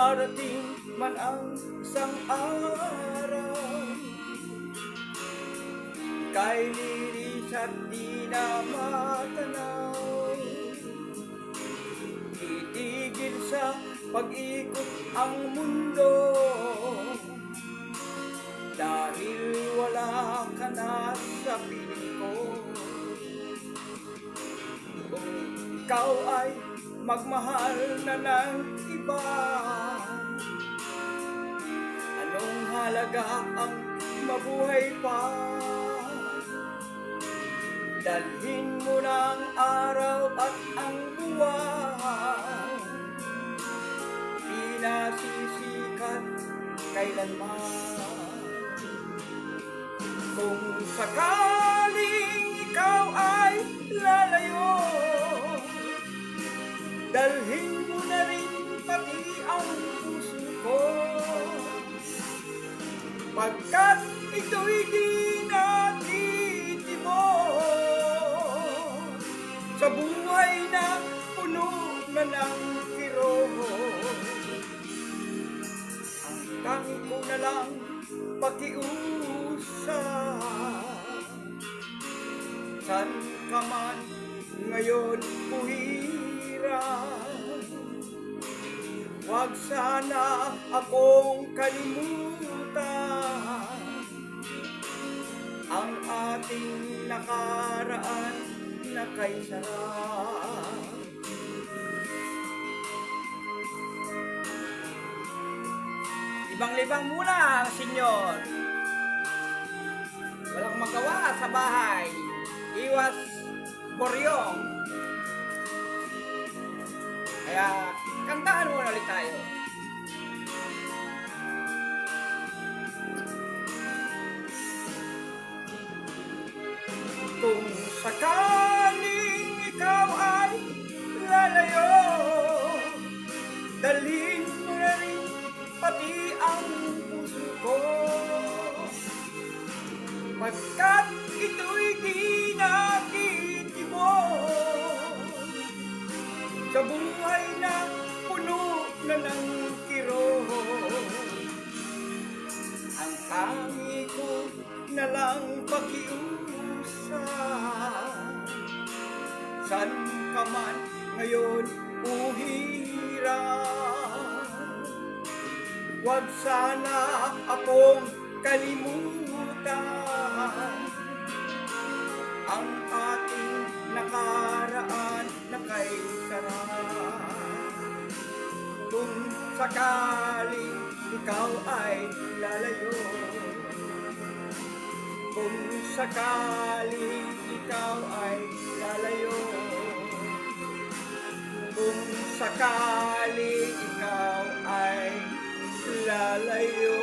darating man ang isang araw, kay lilis at di na matanaw. Titigil sa pag-ikot ang mundo, dahil wala ka na sa piling ko. Kung ikaw ay magmahal na ng iba, anong halaga ang mabuhay pa? Dalhin mo ng araw at ang buwan, di nasisikat kailanman. Kung sakaling ikaw ay lalayo, dalhin mo na rin pati ang puso ko, pagkat ito'y di natitimo sa buhay na puno na ng kirot. Ang tanging ko na lang pakiusap, san ka man ngayon buhirap, huwag sana akong kalimutan ang ating nakaraan na kay sarap. Libang-libang muna, senyor. Walang magawa sa bahay. Iwas boryong. Kaya, kantaan muna ulit tayo. Kung sakaling ikaw ay lalayo, dalhin mo na rin pati ang puso ko, pagkat ito'y di nakitimo sa buhay na puno na ng kirot. Ang tangi ko na lang pakiusap, san ka man ngayon uhirap, huwag sana akong kalimutan ang ating nakaraan na kay sarap. Kung sakaling ikaw ay lalayo, kung sakaling ikaw ay lalayo, kung sakaling ikaw ay lalayo.